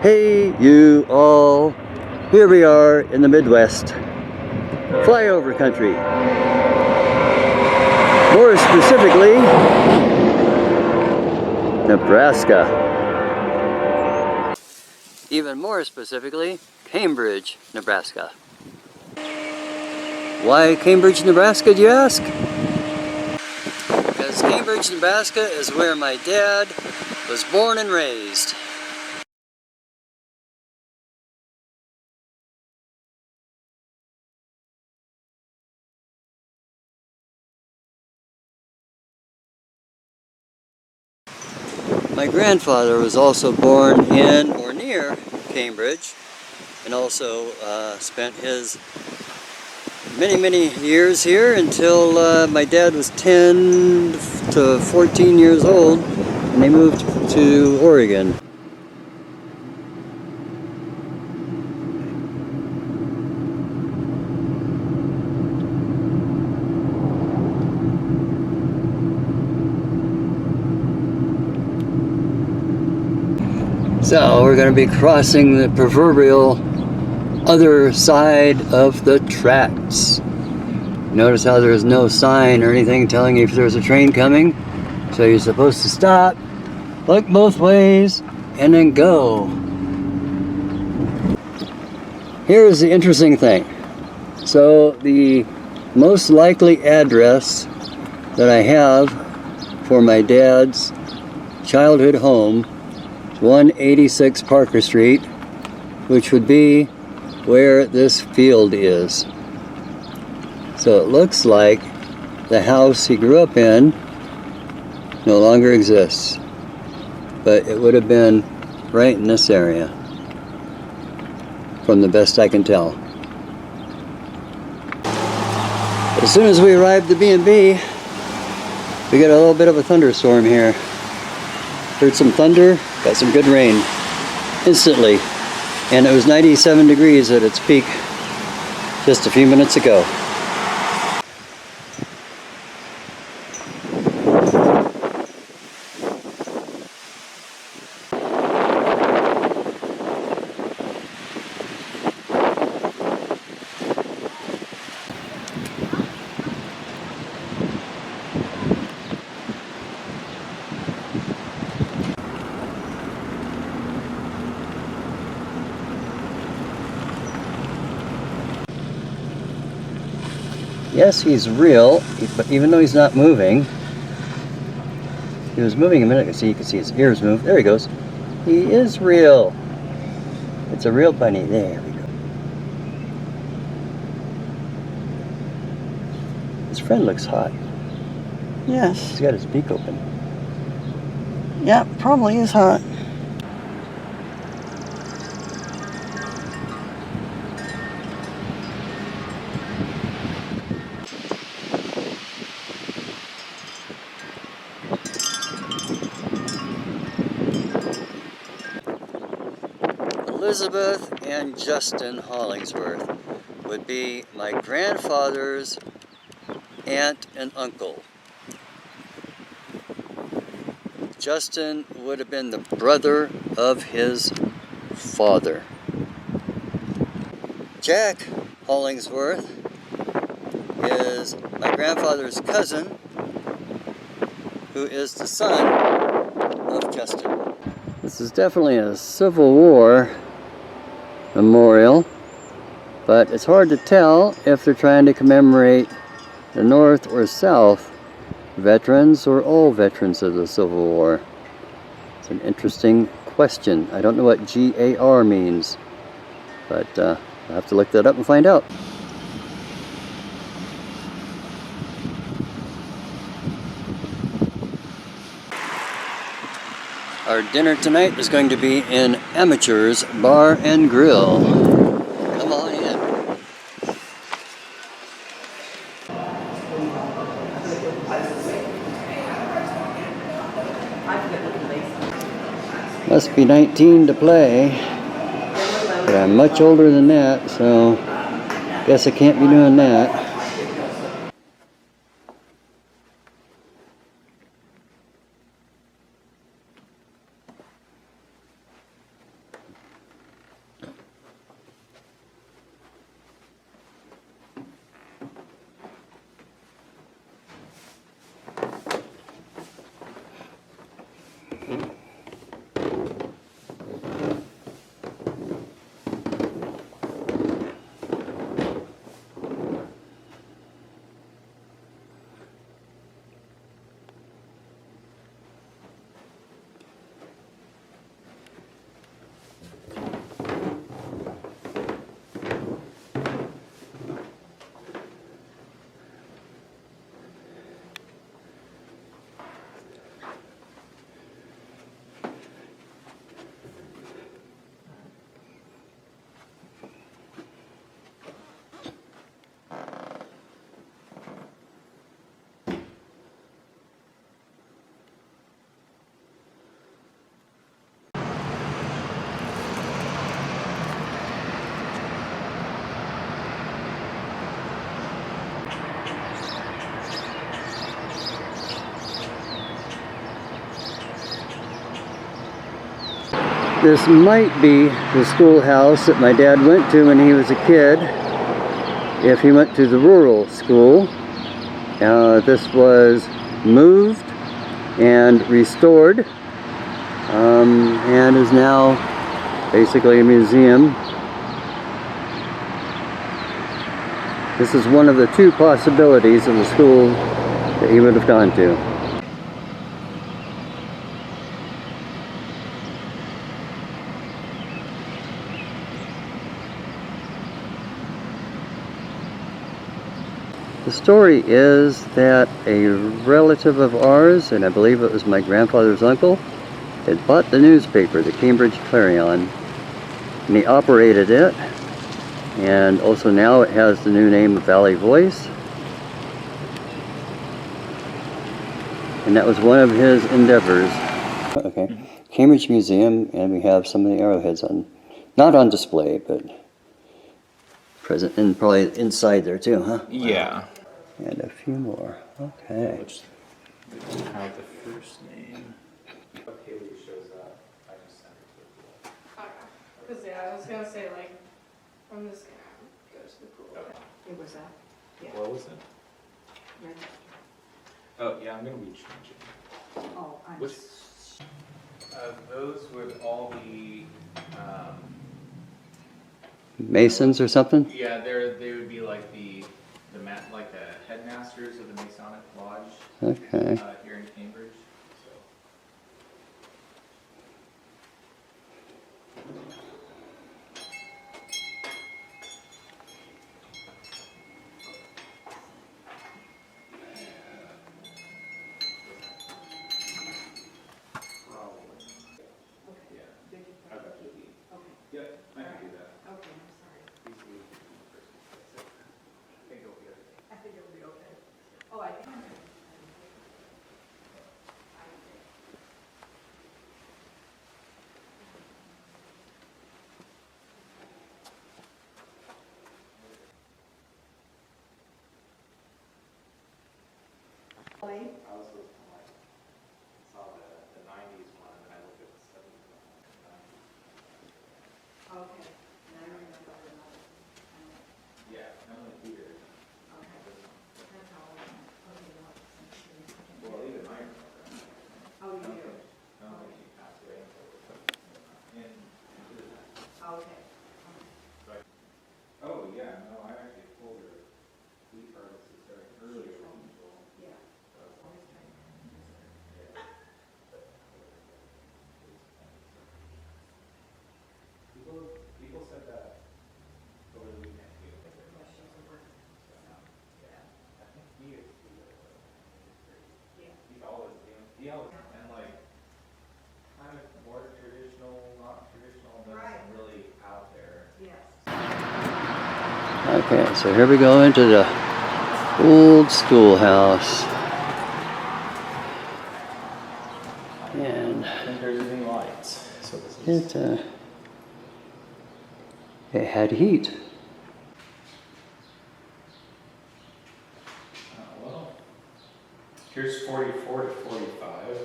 Hey you all, here we are in the Midwest, flyover country. More specifically, Nebraska. Even more specifically, Cambridge, Nebraska. Why Cambridge, Nebraska, do you ask? Because Cambridge, Nebraska is where my dad was born and raised. My grandfather was also born in or near Cambridge, and also spent his many years here until my dad was 10 to 14 years old, and they moved to Oregon. So we're going to be crossing the proverbial other side of the tracks. Notice how there's no sign or anything telling you if there's a train coming. So you're supposed to stop, look both ways, and then go. Here's the interesting thing. So the most likely address that I have for my dad's childhood home 186 Parker Street, which would be where this field is. So it looks like the house he grew up in no longer exists, but it would have been right in this area, from the best I can tell. As soon as we arrived at B&B, we got a little bit of a thunderstorm here. Heard some thunder, got some good rain instantly, and it was 97 degrees at its peak just a few minutes ago. Yes, he's real, but even though he's not moving, he was moving a minute ago, so you can see his ears move. There he goes. He is real. It's a real bunny. There we go. His friend looks hot. Yes. He's got his beak open. Yeah, probably is hot. Elizabeth and Justin Hollingsworth would be my grandfather's aunt and uncle. Justin would have been the brother of his father. Jack Hollingsworth is my grandfather's cousin, who is the son of Justin. This is definitely a Civil War memorial, but it's hard to tell if they're trying to commemorate the North or South veterans or all veterans of the Civil War. It's an interesting question. I don't know what GAR means, but I'll have to look that up and find out. Our dinner tonight is going to be in Amateur's Bar and Grill. Come on in. Must be 19 to play, but I'm much older than that, so guess I can't be doing that. This might be the schoolhouse that my dad went to when he was a kid, if he went to the rural school. This was moved and restored, and is now basically a museum. This is one of the two possibilities of the school that he would have gone to. The story is that a relative of ours, and I believe it was my grandfather's uncle, had bought the newspaper, the Cambridge Clarion, and he operated it, and also now it has the new name of Valley Voice, and that was one of his endeavors. Okay, Cambridge Museum, and we have some of the arrowheads on, not on display, but present, and probably inside there too, huh? Yeah. And a few more. Okay. Which have the first name. Haley shows up. I just sent it to the pool. Because yeah, I was gonna say like from this guy go to the pool. Okay. It was that. Yeah. What was it? Right. Oh yeah, I'm gonna be changing. Oh, I'm. Which? Those would all be. Masons or something? Yeah, they would be like the headmasters of the Masonic Lodge. Okay. Here in Cambridge. Yep, I can do that. Okay, I'm sorry. I think it'll be okay. Oh, I can. I was supposed to like saw the 90s one and then I looked at the 70s one. Okay. Now I remember the number. Yeah, Emily Peter. Okay. That's how I went. Okay, no. Well, even I remember. Oh, you do? I don't think she passed away until in Okay. Oh yeah, no, I actually told her we heard this is very earlier than usual. Yeah. People said that over the weekend too. I think he is too. He always and like kind of more traditional, not traditional, but Right. really out there. Yes. Okay, so here we go into the old schoolhouse. And I think there's any lights. So this is it had heat. well. Here's 44 to 45.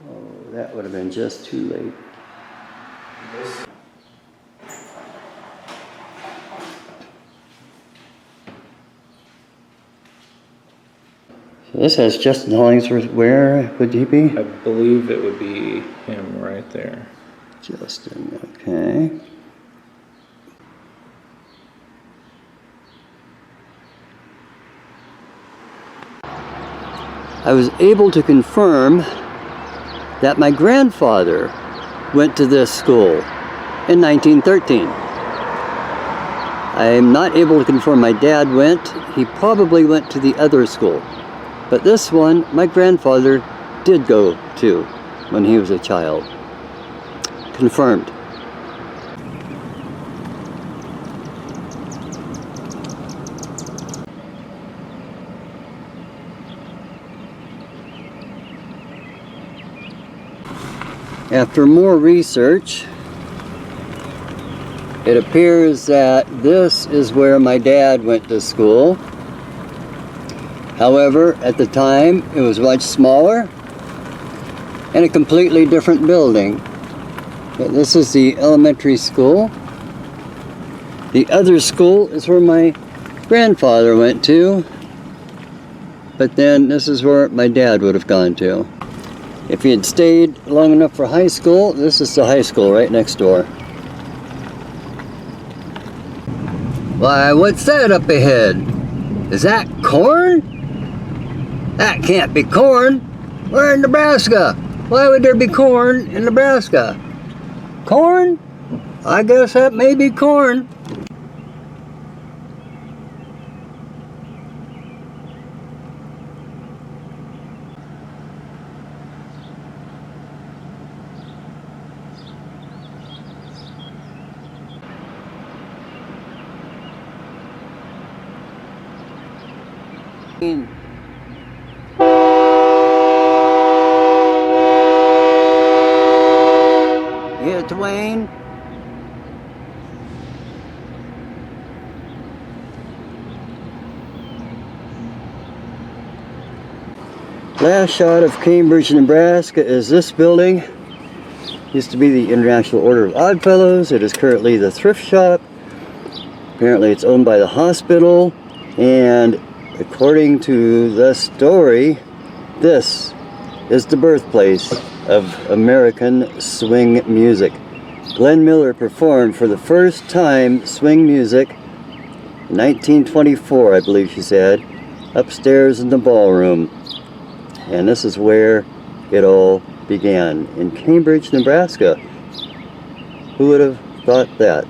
Oh, that would have been just too late. This So this has Justin Hollingsworth. Where would he be? I believe it would be him right there. Justin, okay. I was able to confirm that my grandfather went to this school in 1913. I'm not able to confirm my dad went. He probably went to the other school. But this one, my grandfather did go to when he was a child. Confirmed. After more research, it appears that this is where my dad went to school. However, at the time, it was much smaller and a completely different building. But this is the elementary school. The other school is where my grandfather went to. But then this is where my dad would have gone to. If he had stayed long enough for high school, this is the high school right next door. Why, what's that up ahead? Is that corn? That can't be corn. We're in Nebraska. Why would there be corn in Nebraska? Corn? I guess that may be corn. Yeah, Dwayne. Last shot of Cambridge, Nebraska is this building. Used to be the International Order of Oddfellows. It is currently the thrift shop. Apparently it's owned by the hospital, and according to the story, this is the birthplace of American swing music. Glenn Miller performed for the first time swing music in 1924, I believe she said, upstairs in the ballroom. And this is where it all began, in Cambridge, Nebraska. Who would have thought that?